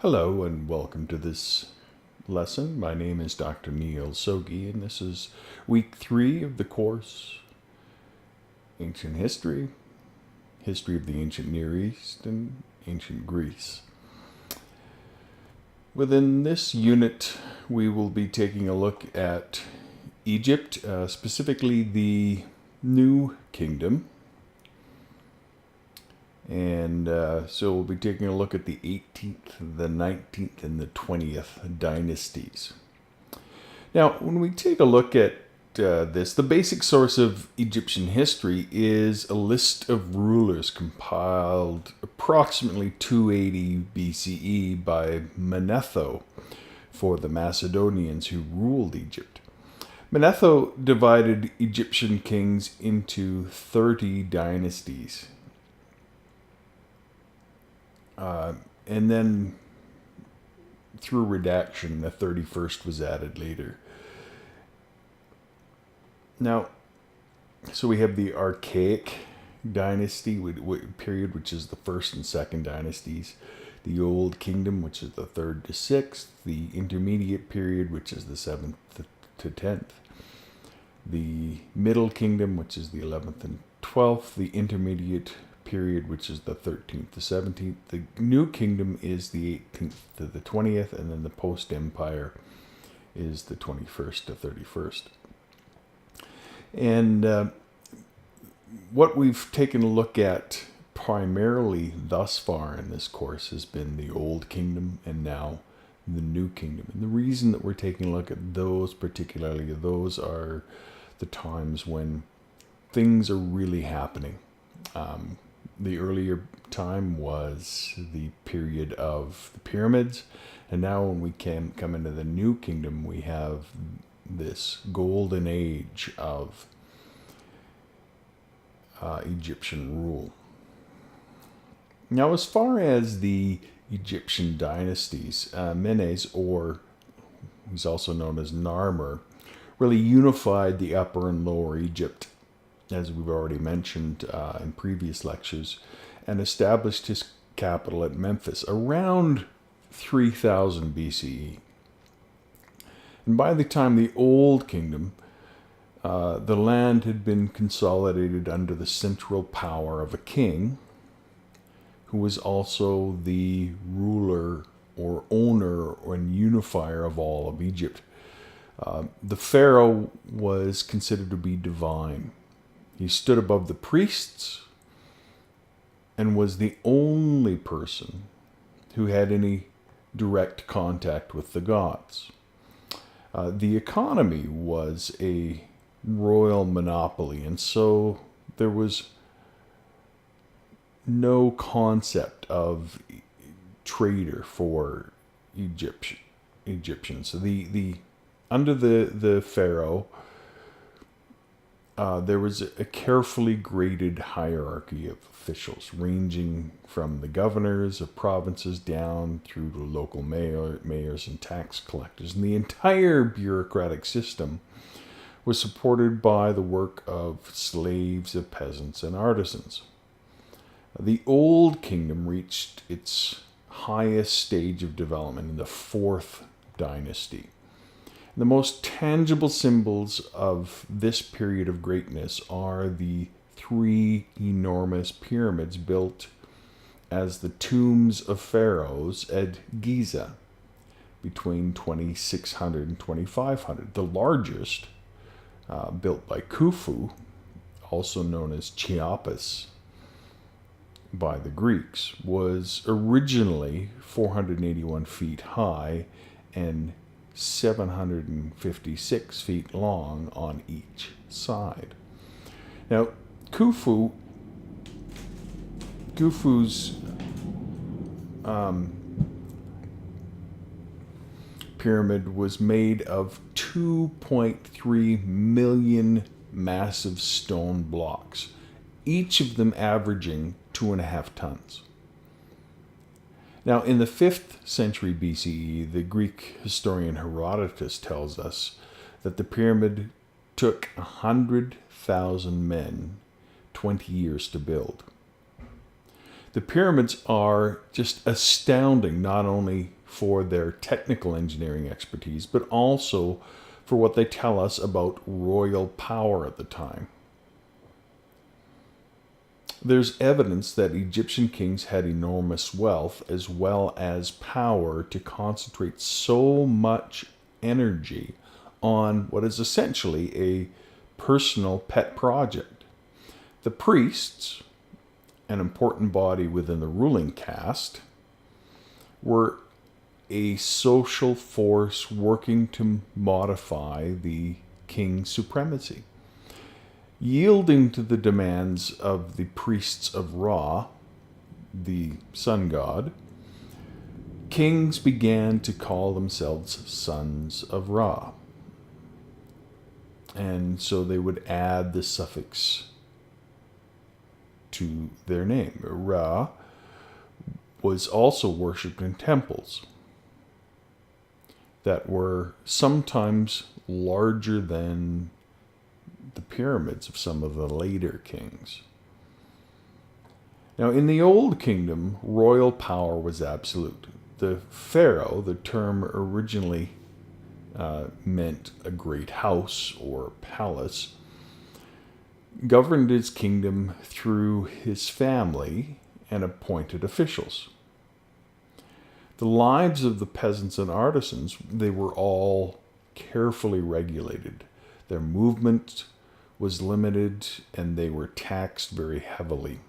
Hello and welcome to this lesson. My name is Dr. Neil Soggie, and this is week 3 of the course Ancient History, History of the Ancient Near East, and Ancient Greece. Within this unit, we will be taking a look at Egypt, specifically the New Kingdom. And so we'll be taking a look at the 18th, the 19th, and the 20th dynasties. Now, when we take a look at this, the basic source of Egyptian history is a list of rulers compiled approximately 280 BCE by Manetho for the Macedonians who ruled Egypt. Manetho divided Egyptian kings into 30 dynasties. And then through redaction, the 31st was added later. Now, so we have the Archaic dynasty period, which is the first and second dynasties. The Old Kingdom, which is the 3rd to 6th. The Intermediate period, which is the 7th to 10th. The Middle Kingdom, which is the 11th and 12th. The Intermediate period, which is the 13th to 17th. The New Kingdom is the 18th to the 20th, and then the Post-Empire is the 21st to 31st. And what we've taken a look at primarily thus far in this course has been the Old Kingdom and now the New Kingdom. And the reason that we're taking a look at those particularly, those are the times when things are really happening. The earlier time was the period of the pyramids, and now when we can come into the New Kingdom, we have this golden age of Egyptian rule. Now, as far as the Egyptian dynasties, Menes, or he's also known as Narmer, really unified the Upper and Lower Egypt, as we've already mentioned in previous lectures, and established his capital at Memphis around 3000 BCE. And by the time the Old Kingdom, the land had been consolidated under the central power of a king, who was also the ruler or owner and unifier of all of Egypt. The pharaoh was considered to be divine. He stood above the priests and was the only person who had any direct contact with the gods. The economy was a royal monopoly, and so there was no concept of trader for Egyptians. So under the pharaoh, there was a carefully graded hierarchy of officials, ranging from the governors of provinces down through to local mayors and tax collectors. And the entire bureaucratic system was supported by the work of slaves, of peasants, and artisans. The Old Kingdom reached its highest stage of development in the 4th dynasty. The most tangible symbols of this period of greatness are the 3 enormous pyramids built as the tombs of pharaohs at Giza between 2600 and 2500. The largest, built by Khufu, also known as Cheops by the Greeks, was originally 481 feet high and 756 feet long on each side. Now, Khufu's pyramid was made of 2.3 million massive stone blocks, each of them averaging 2.5 tons. Now, in the 5th century BCE, the Greek historian Herodotus tells us that the pyramid took 100,000 men 20 years to build. The pyramids are just astounding, not only for their technical engineering expertise, but also for what they tell us about royal power at the time. There's evidence that Egyptian kings had enormous wealth as well as power to concentrate so much energy on what is essentially a personal pet project. The priests, an important body within the ruling caste, were a social force working to modify the king's supremacy. Yielding to the demands of the priests of Ra, the sun god, kings began to call themselves sons of Ra. And so they would add the suffix to their name. Ra was also worshipped in temples that were sometimes larger than the pyramids of some of the later kings. Now, in the Old Kingdom, royal power was absolute. The pharaoh, the term originally meant a great house or palace, governed his kingdom through his family and appointed officials. The lives of the peasants and artisans, they were all carefully regulated. Their movement was limited, and they were taxed very heavily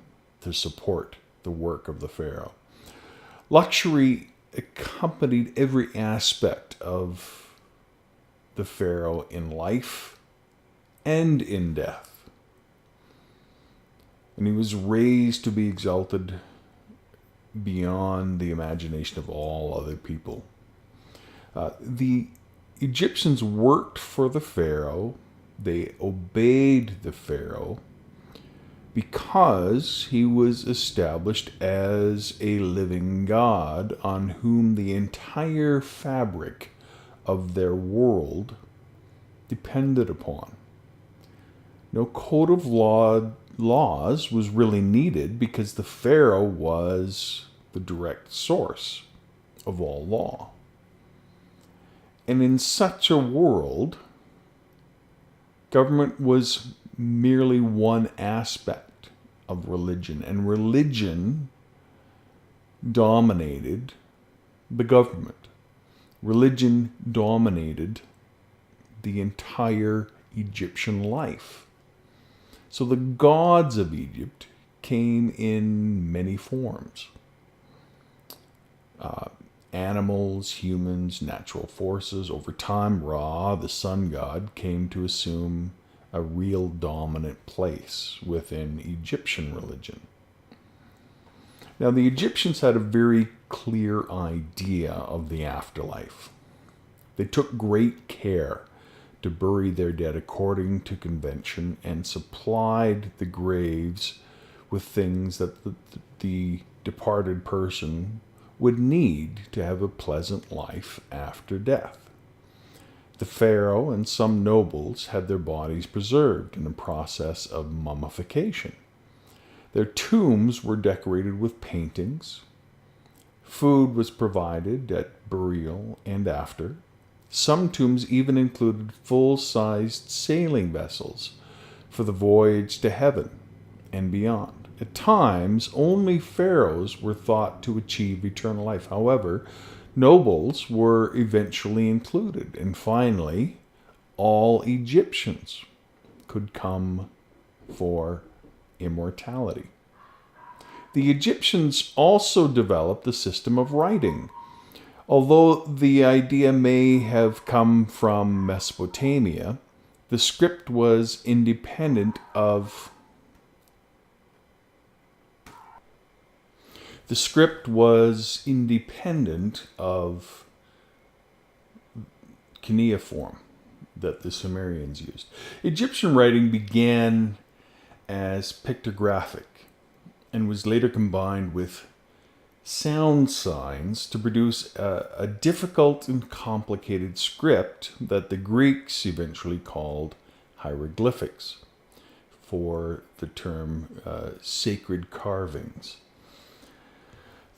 to support the work of the pharaoh. Luxury accompanied every aspect of the pharaoh in life and in death. And he was raised to be exalted beyond the imagination of all other people. The Egyptians worked for the pharaoh. They obeyed the pharaoh because he was established as a living god on whom the entire fabric of their world depended upon. No code of laws was really needed because the pharaoh was the direct source of all law. And in such a world, government was merely one aspect of religion, and religion dominated the government. Religion dominated the entire Egyptian life. So the gods of Egypt came in many forms. Animals, humans, natural forces. Over time, Ra, the sun god, came to assume a real dominant place within Egyptian religion. Now, the Egyptians had a very clear idea of the afterlife. They took great care to bury their dead according to convention and supplied the graves with things that the departed person would need to have a pleasant life after death. The pharaoh and some nobles had their bodies preserved in a process of mummification. Their tombs were decorated with paintings. Food was provided at burial and after. Some tombs even included full-sized sailing vessels for the voyage to heaven and beyond. At times, only pharaohs were thought to achieve eternal life. However, nobles were eventually included. And finally, all Egyptians could come for immortality. The Egyptians also developed the system of writing. Although the idea may have come from Mesopotamia, the script was independent of cuneiform that the Sumerians used. Egyptian writing began as pictographic and was later combined with sound signs to produce a difficult and complicated script that the Greeks eventually called hieroglyphics, for the term sacred carvings.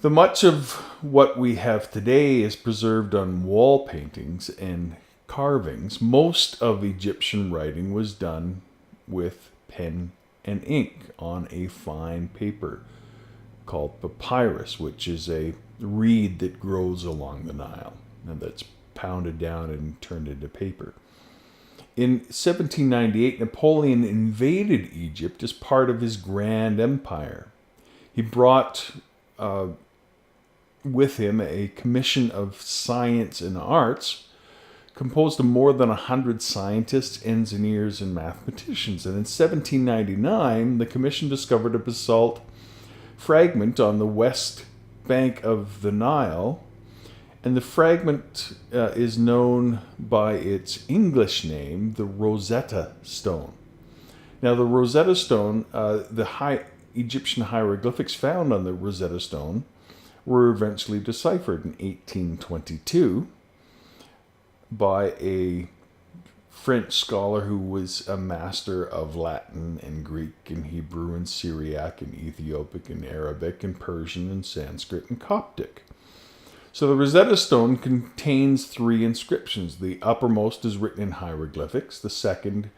The much of what we have today is preserved on wall paintings and carvings. Most of Egyptian writing was done with pen and ink on a fine paper called papyrus, which is a reed that grows along the Nile and that's pounded down and turned into paper. In 1798, Napoleon invaded Egypt as part of his grand empire. He brought with him a commission of science and arts composed of more than 100 scientists, engineers, and mathematicians. And in 1799, the commission discovered a basalt fragment on the west bank of the Nile, and the fragment is known by its English name, the Rosetta Stone. Now, the Rosetta Stone, the Egyptian hieroglyphics found on the Rosetta Stone were eventually deciphered in 1822 by a French scholar who was a master of Latin and Greek and Hebrew and Syriac and Ethiopic and Arabic and Persian and Sanskrit and Coptic. So the Rosetta Stone contains 3 inscriptions. The uppermost is written in hieroglyphics, the second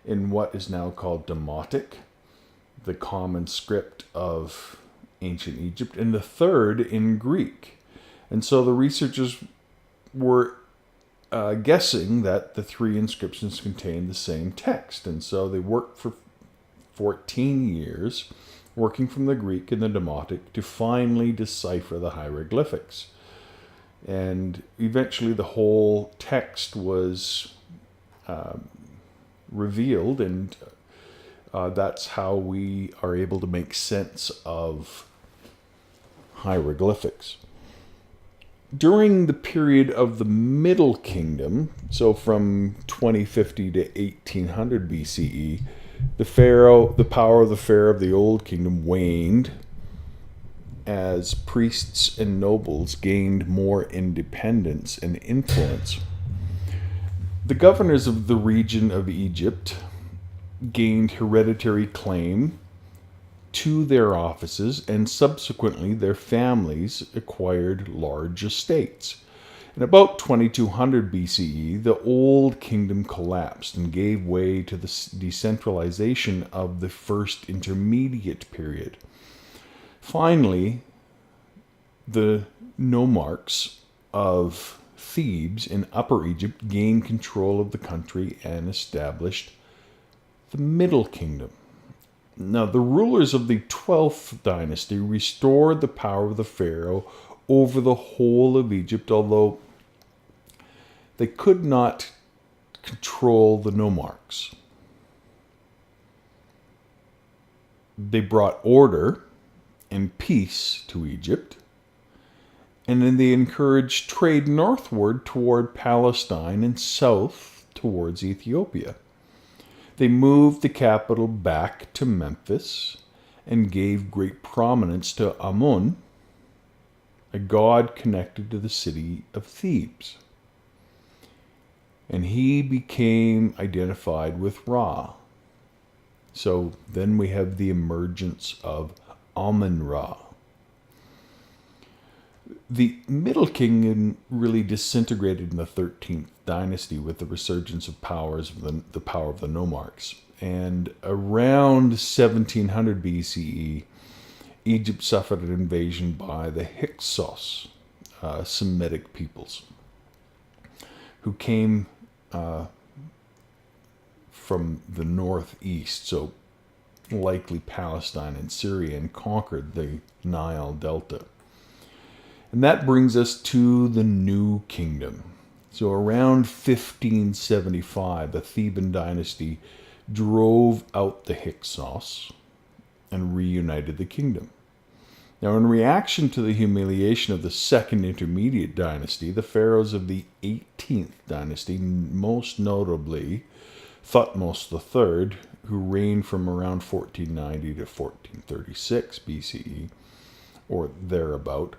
in what is now called Demotic, the common script of ancient Egypt, and the third in Greek. And so the researchers were guessing that the 3 inscriptions contained the same text. And so they worked for 14 years, working from the Greek and the Demotic to finally decipher the hieroglyphics. And eventually the whole text was revealed, and that's how we are able to make sense of hieroglyphics. During the period of the Middle Kingdom, so from 2050 to 1800 BCE, the power of the Pharaoh of the Old Kingdom waned as priests and nobles gained more independence and influence. The governors of the region of Egypt gained hereditary claim to their offices, and subsequently their families acquired large estates. In about 2200 BCE, the Old Kingdom collapsed and gave way to the decentralization of the First Intermediate Period. Finally, the nomarchs of Thebes in Upper Egypt gained control of the country and established the Middle Kingdom. Now, the rulers of the 12th dynasty restored the power of the pharaoh over the whole of Egypt, although they could not control the nomarchs. They brought order and peace to Egypt, and then they encouraged trade northward toward Palestine and south towards Ethiopia. They moved the capital back to Memphis and gave great prominence to Amun, a god connected to the city of Thebes. And he became identified with Ra. So then we have the emergence of Amun-Ra. The Middle Kingdom really disintegrated in the 13th dynasty with the resurgence of the power of the nomarchs. And around 1700 BCE, Egypt suffered an invasion by the Hyksos, Semitic peoples, who came from the northeast, so likely Palestine and Syria, and conquered the Nile Delta. And that brings us to the New Kingdom. So around 1575, the Theban dynasty drove out the Hyksos and reunited the kingdom. Now, in reaction to the humiliation of the Second Intermediate Dynasty, the pharaohs of the 18th dynasty, most notably Thutmose III, who reigned from around 1490 to 1436 BCE, or thereabout,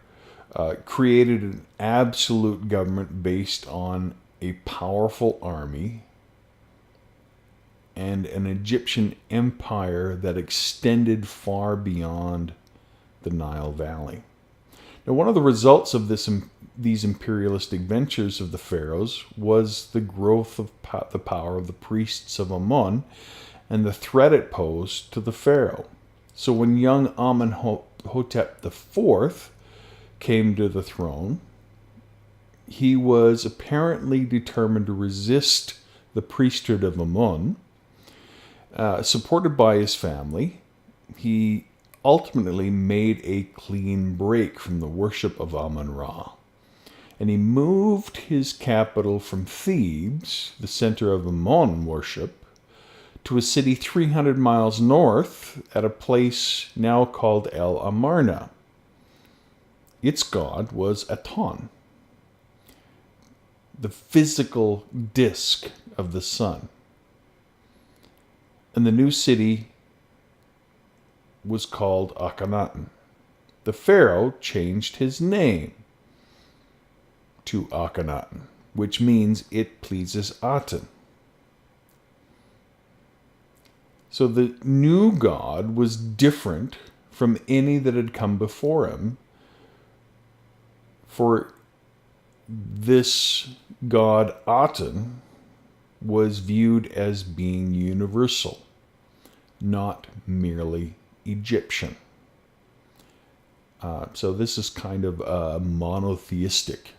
created an absolute government based on a powerful army and an Egyptian empire that extended far beyond the Nile Valley. Now, one of the results of these imperialistic ventures of the pharaohs was the growth of the power of the priests of Amun and the threat it posed to the pharaoh. So when young Amenhotep IV came to the throne, he was apparently determined to resist the priesthood of Amun. Supported by his family, he ultimately made a clean break from the worship of Amun-Ra. And he moved his capital from Thebes, the center of Amun worship, to a city 300 miles north at a place now called El Amarna. Its god was Aton, the physical disk of the sun. And the new city was called Akhenaten. The pharaoh changed his name to Akhenaten, which means it pleases Aten. So the new god was different from any that had come before him. For this god Aten was viewed as being universal, not merely Egyptian. So this is kind of a monotheistic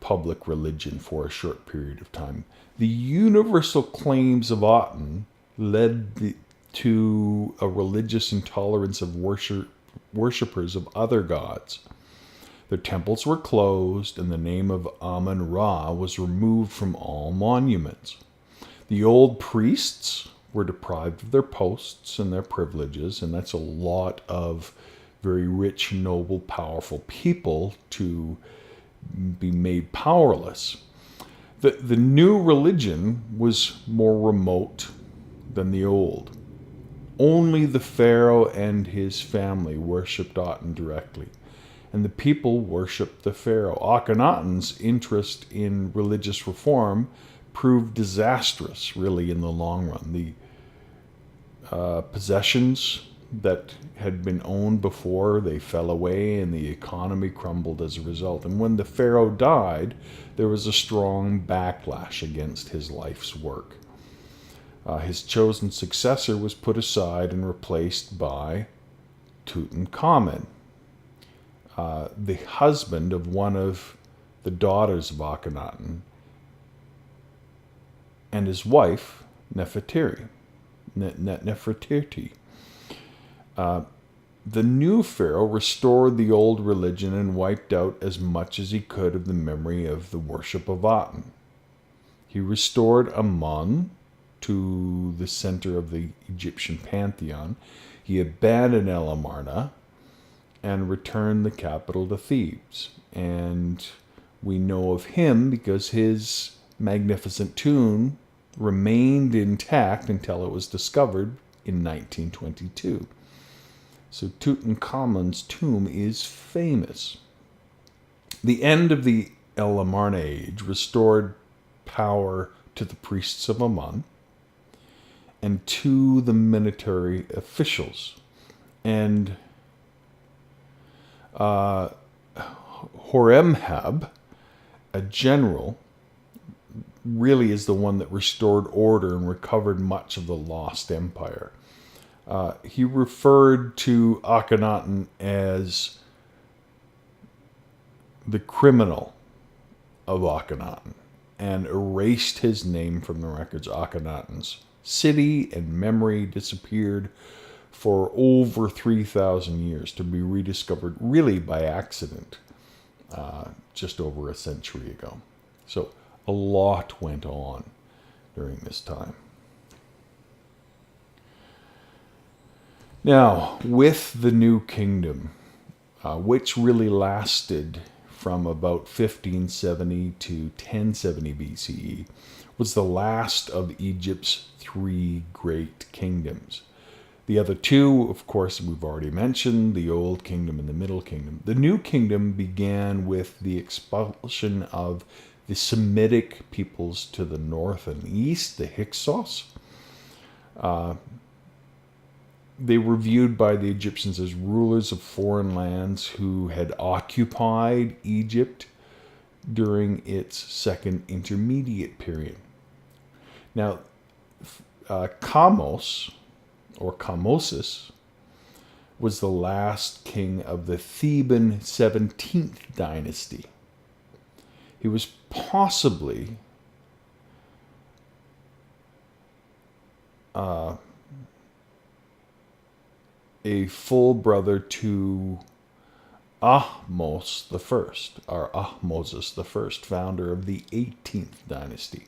public religion for a short period of time. The universal claims of Aten led to a religious intolerance of worshippers of other gods. Their temples were closed, and the name of Amun-Ra was removed from all monuments. The old priests were deprived of their posts and their privileges, and that's a lot of very rich, noble, powerful people to be made powerless. The new religion was more remote than the old. Only the pharaoh and his family worshipped Aten directly, and the people worshipped the pharaoh. Akhenaten's interest in religious reform proved disastrous, really, in the long run. The possessions that had been owned before, they fell away, and the economy crumbled as a result. And when the pharaoh died, there was a strong backlash against his life's work. His chosen successor was put aside and replaced by Tutankhamun, the husband of one of the daughters of Akhenaten, and his wife, Nefertiti. The new pharaoh restored the old religion and wiped out as much as he could of the memory of the worship of Aten. He restored Amun to the center of the Egyptian pantheon. He abandoned El Amarna and returned the capital to Thebes. And we know of him because his magnificent tomb remained intact until it was discovered in 1922. So Tutankhamun's tomb is famous. The end of the El Amarna age restored power to the priests of Amun and to the military officials. And Horemheb, a general, really is the one that restored order and recovered much of the lost empire. He referred to Akhenaten as the criminal of Akhenaten and erased his name from the records. Akhenaten's city and memory disappeared for over 3,000 years to be rediscovered really by accident just over a century ago. So a lot went on during this time. Now, with the New Kingdom, which really lasted from about 1570 to 1070 BCE, was the last of Egypt's three great kingdoms. The other two, of course, we've already mentioned, the Old Kingdom and the Middle Kingdom. The New Kingdom began with the expulsion of the Semitic peoples to the north and east, the Hyksos. They were viewed by the Egyptians as rulers of foreign lands who had occupied Egypt during its second intermediate period. Now, Kamos, or Kamosis, was the last king of the Theban 17th dynasty. He was possibly a full brother to Ahmose I, or Ahmosis I, founder of the 18th dynasty.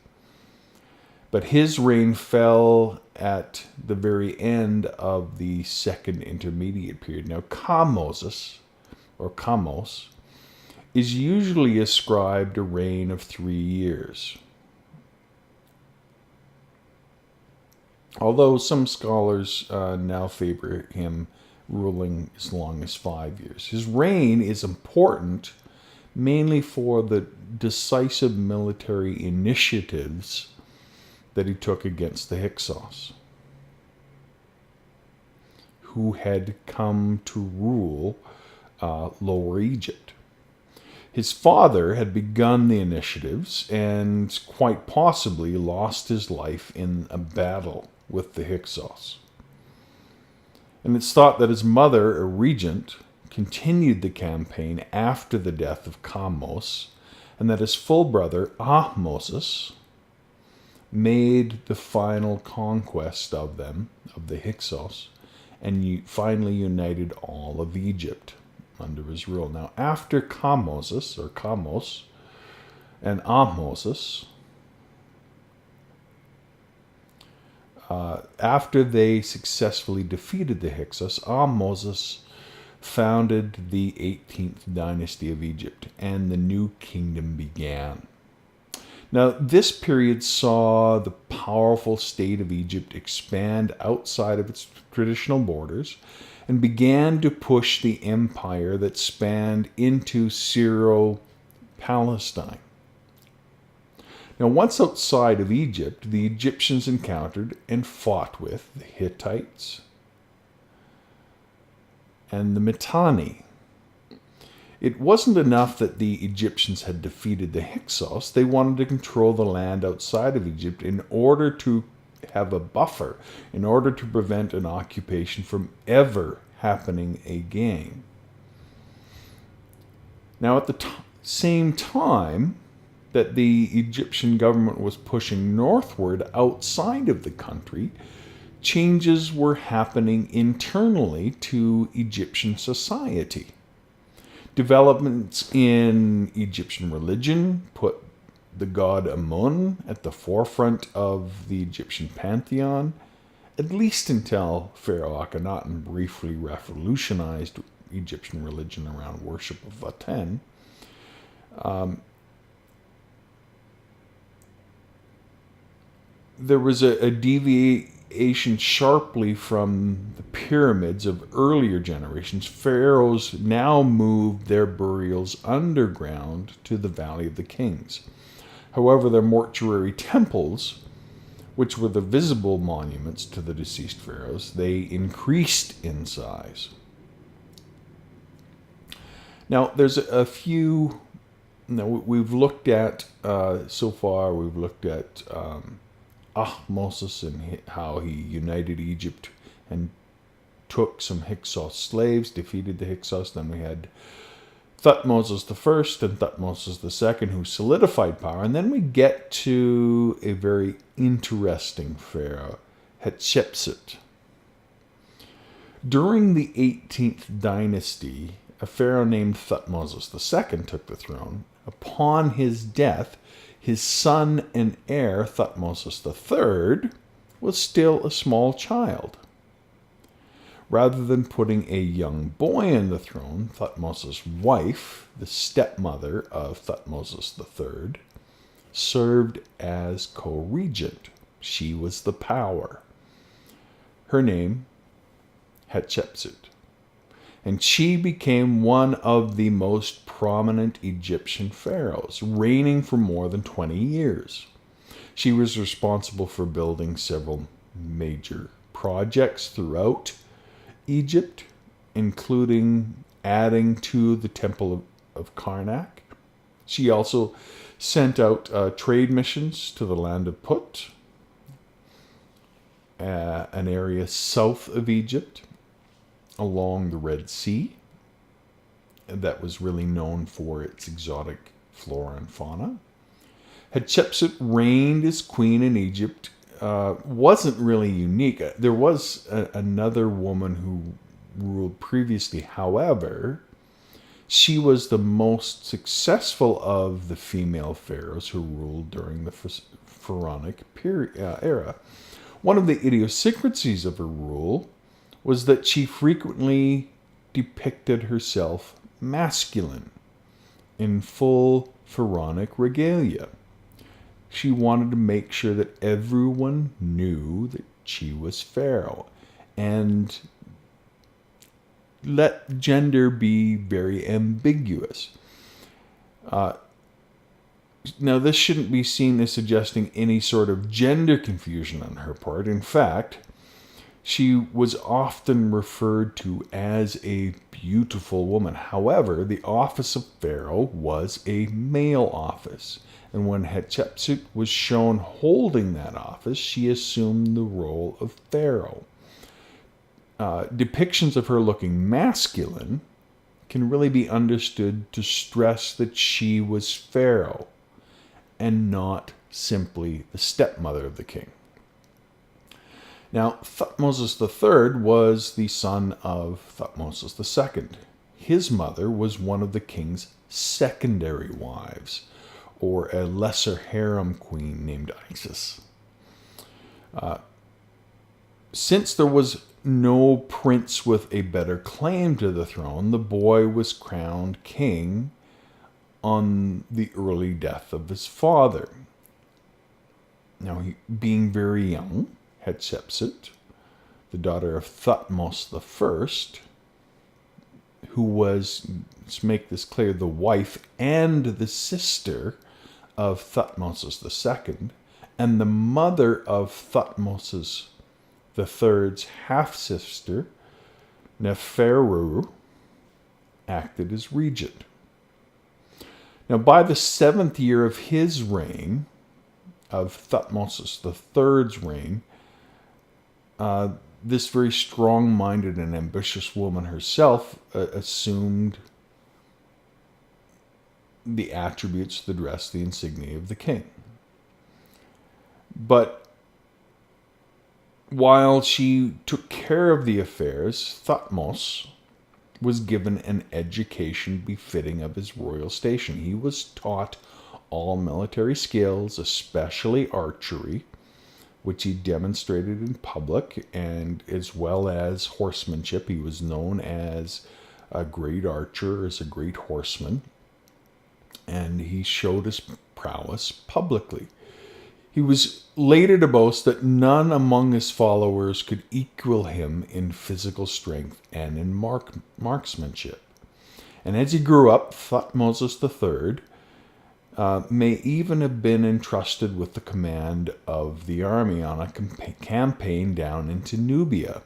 But his reign fell at the very end of the second intermediate period. Now, Kamosis, or Kamos, is usually ascribed a reign of 3 years. Although some scholars now favor him ruling as long as 5 years. His reign is important mainly for the decisive military initiatives that he took against the Hyksos, who had come to rule Lower Egypt. His father had begun the initiatives and quite possibly lost his life in a battle with the Hyksos. And it's thought that his mother, a regent, continued the campaign after the death of Kamos, and that his full brother, Ahmosis, made the final conquest of them, of the Hyksos, and finally united all of Egypt under his rule. Now, after Kamosis, or Kamos, and Ahmosis, after they successfully defeated the Hyksos, Ahmosis founded the 18th dynasty of Egypt, and the new kingdom began. Now, this period saw the powerful state of Egypt expand outside of its traditional borders and began to push the empire that spanned into Syro-Palestine. Now, once outside of Egypt, the Egyptians encountered and fought with the Hittites and the Mitanni. It wasn't enough that the Egyptians had defeated the Hyksos. They wanted to control the land outside of Egypt in order to have a buffer, in order to prevent an occupation from ever happening again. Now, at the same time that the Egyptian government was pushing northward outside of the country, changes were happening internally to Egyptian society. Developments in Egyptian religion put the god Amun at the forefront of the Egyptian pantheon, at least until Pharaoh Akhenaten briefly revolutionized Egyptian religion around worship of Aten. There was a deviation sharply from the pyramids of earlier generations. Pharaohs now moved their burials underground to the Valley of the Kings. However, their mortuary temples, which were the visible monuments to the deceased pharaohs, they increased in size. Now, there's a few. We've looked at so far. We've looked at Ahmosis and how he united Egypt and took some Hyksos slaves, defeated the Hyksos. Then we had Thutmose I and Thutmose II, who solidified power. And then we get to a very interesting pharaoh, Hatshepsut. During the 18th dynasty, a pharaoh named Thutmose II took the throne. Upon his death, his son and heir, Thutmose III, was still a small child. Rather than putting a young boy on the throne, Thutmose's wife, the stepmother of Thutmose III, served as co-regent. She was the power. Her name, Hatshepsut. And she became one of the most prominent Egyptian pharaohs, reigning for more than 20 years. She was responsible for building several major projects throughout Egypt, including adding to the Temple of Karnak. She also sent out trade missions to the land of Put, an area south of Egypt, along the Red Sea, that was really known for its exotic flora and fauna. Hatshepsut reigned as queen in Egypt. Wasn't really unique. There was another woman who ruled previously. However, she was the most successful of the female pharaohs who ruled during the pharaonic era. One of the idiosyncrasies of her rule was that she frequently depicted herself masculine in full pharaonic regalia. She wanted to make sure that everyone knew that she was pharaoh and let gender be very ambiguous. Now, this shouldn't be seen as suggesting any sort of gender confusion on her part. In fact, she was often referred to as a beautiful woman. However, the office of pharaoh was a male office. And when Hatshepsut was shown holding that office, she assumed the role of pharaoh. Depictions of her looking masculine can really be understood to stress that she was pharaoh and not simply the stepmother of the king. Now, Thutmose III was the son of Thutmose II. His mother was one of the king's secondary wives, or a lesser harem queen named Isis. Since there was no prince with a better claim to the throne, the boy was crowned king on the early death of his father. Now, being very young, Hatshepsut, the daughter of Thutmose I, who was, let's make this clear, the wife and the sister of Thutmose II, and the mother of Thutmose III's half-sister, Neferu, acted as regent. Now, by the 7th year of his reign, of Thutmose III's reign, this very strong-minded and ambitious woman herself assumed the attributes, the dress, the insignia of the king. But while she took care of the affairs, Thutmose was given an education befitting of his royal station. He was taught all military skills, especially archery, which he demonstrated in public, and as well as horsemanship. He was known as a great archer, as a great horseman, and he showed his prowess publicly. He was later to boast that none among his followers could equal him in physical strength and in marksmanship. And as he grew up, Thutmose III may even have been entrusted with the command of the army on a campaign down into Nubia.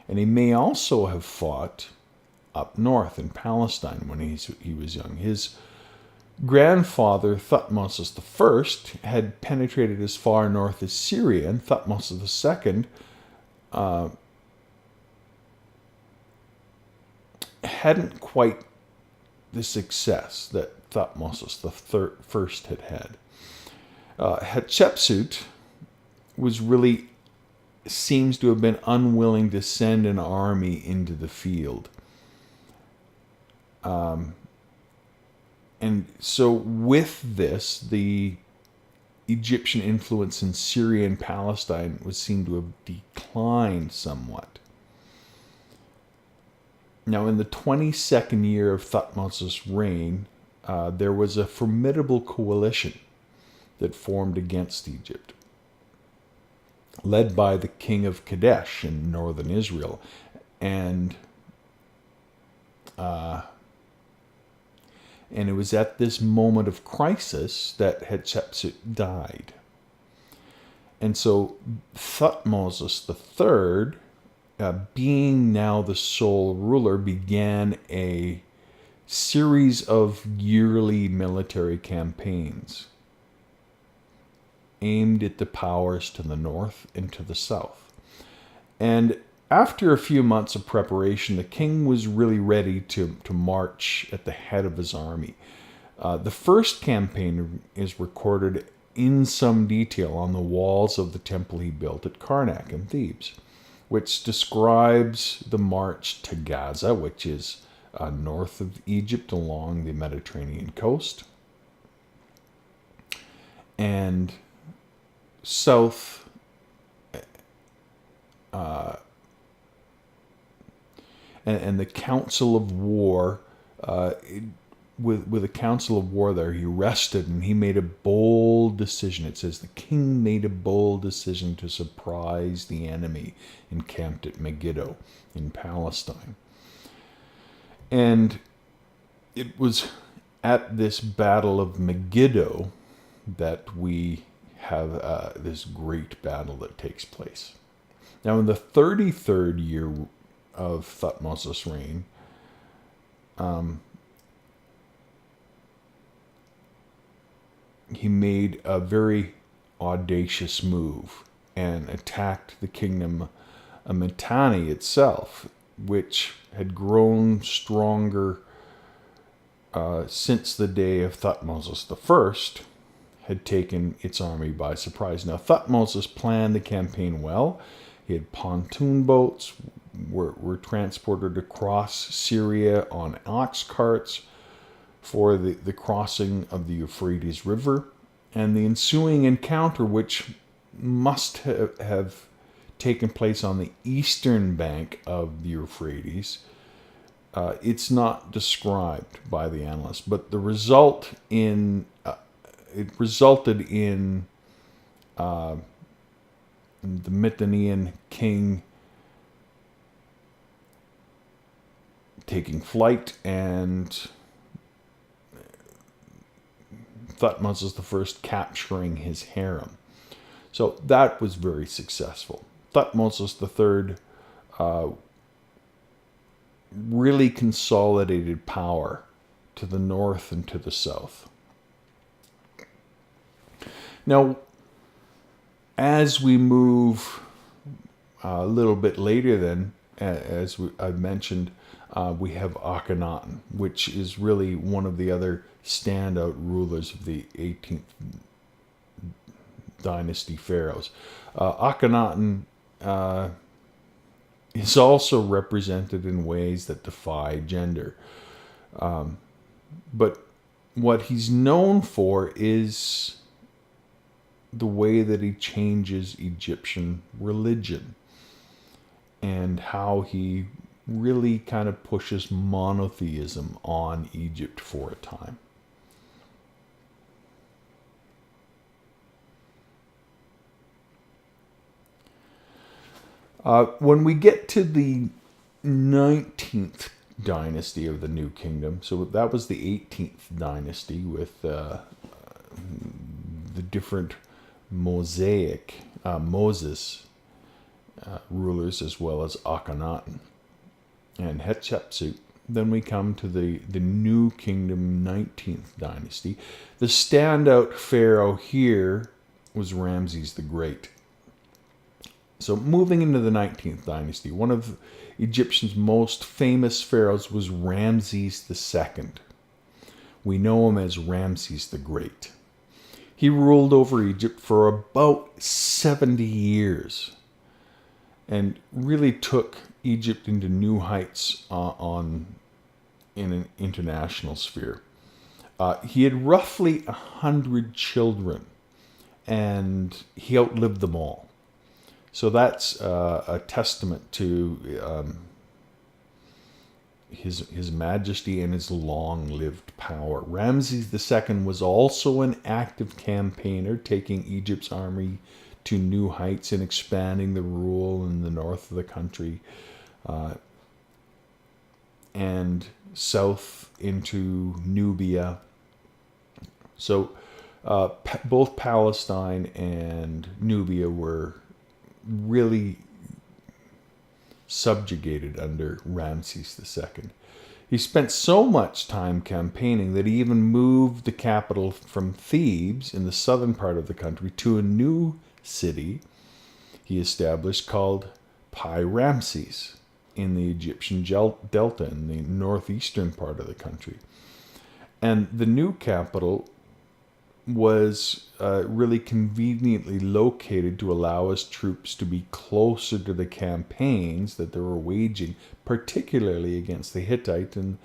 And he may also have fought up north in Palestine when he was young. His grandfather, Thutmose I, had penetrated as far north as Syria, and Thutmose II hadn't quite the success that Thutmose I had. Hatshepsut seems to have been unwilling to send an army into the field. And so with this, the Egyptian influence in Syria and Palestine was seen to have declined somewhat. Now, in the 22nd year of Thutmose's reign, there was a formidable coalition that formed against Egypt, led by the king of Kadesh in northern Israel. And it was at this moment of crisis that Hatshepsut died. And so Thutmose III being now the sole ruler, began a series of yearly military campaigns aimed at the powers to the north and to the south. And after a few months of preparation, the king was really ready to march at the head of his army. The first campaign is recorded in some detail on the walls of the temple he built at Karnak in Thebes, which describes the march to Gaza, which is north of Egypt along the Mediterranean coast, and south and the Council of War. With a council of war there, he rested and he made a bold decision. It says the king made a bold decision to surprise the enemy encamped at Megiddo in Palestine. And it was at this battle of Megiddo that we have this great battle that takes place. Now, in the 33rd year of Thutmosis' reign, he made a very audacious move and attacked the kingdom of Mitanni itself, which had grown stronger since the day of Thutmosis I had taken its army by surprise. Now, Thutmosis planned the campaign well. He had pontoon boats, were transported across Syria on ox carts for the crossing of the Euphrates River, and the ensuing encounter, which must have taken place on the eastern bank of the Euphrates. It's not described by the annalists, but the result it resulted in the Mitannian king taking flight and Thutmosis I capturing his harem. So that was very successful. Thutmosis III really consolidated power to the north and to the south. Now, as we move a little bit later then, I've mentioned, we have Akhenaten, which is really one of the other standout rulers of the 18th dynasty pharaohs. Akhenaten is also represented in ways that defy gender. But what he's known for is the way that he changes Egyptian religion and how he really kind of pushes monotheism on Egypt for a time. When we get to the 19th dynasty of the New Kingdom, so that was the 18th dynasty with the different Moses rulers, as well as Akhenaten and Hatshepsut. Then we come to the New Kingdom 19th dynasty. The standout pharaoh here was Ramses the Great. So moving into the 19th dynasty, one of Egyptian's most famous pharaohs was Ramses II. We know him as Ramses the Great. He ruled over Egypt for about 70 years and really took Egypt into new heights in an international sphere. He had roughly 100 children, and he outlived them all. So that's a testament to his majesty and his long-lived power. Ramses II was also an active campaigner, taking Egypt's army to new heights and expanding the rule in the north of the country and south into Nubia. So both Palestine and Nubia were really subjugated under Ramses II. He spent so much time campaigning that he even moved the capital from Thebes in the southern part of the country to a new city he established called Pi-Ramses in the Egyptian Delta in the northeastern part of the country. And the new capital was really conveniently located to allow his troops to be closer to the campaigns that they were waging, particularly against the Hittite and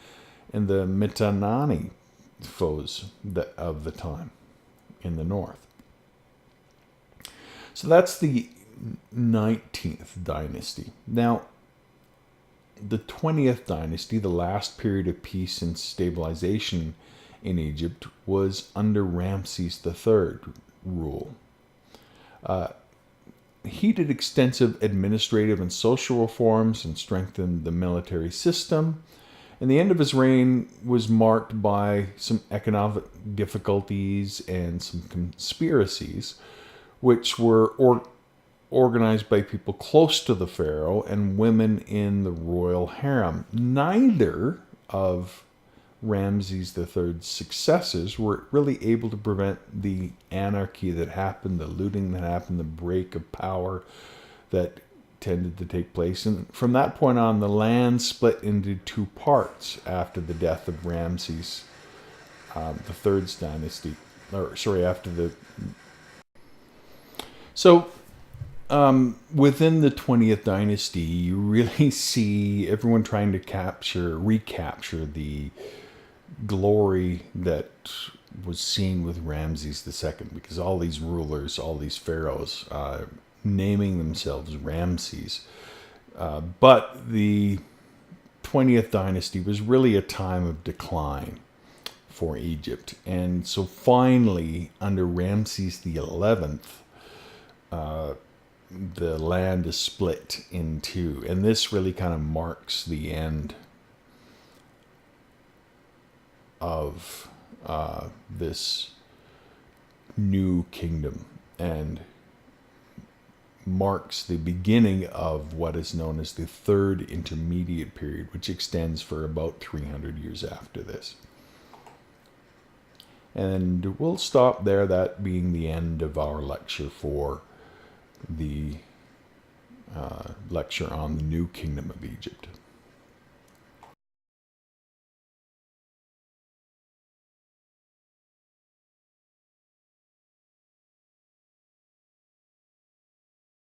the Mitanani foes of the time in the north. So that's the 19th dynasty. Now, the 20th dynasty, the last period of peace and stabilization in Egypt, was under Ramses III rule. He did extensive administrative and social reforms and strengthened the military system. And the end of his reign was marked by some economic difficulties and some conspiracies, which were organized by people close to the pharaoh and women in the royal harem. Neither of Ramses III's successors were really able to prevent the anarchy that happened, the looting that happened, the break of power that tended to take place. And from that point on, the land split into two parts after the death of Ramses III's dynasty. Within the 20th dynasty, you really see everyone trying to recapture the glory that was seen with Ramses II, because all these rulers, all these pharaohs, naming themselves Ramses. But the 20th dynasty was really a time of decline for Egypt. And so finally, under Ramses XI, the land is split in two. And this really kind of marks the end of this new kingdom and marks the beginning of what is known as the Third Intermediate Period, which extends for about 300 years after this. And we'll stop there, that being the end of our lecture for the lecture on the New Kingdom of Egypt.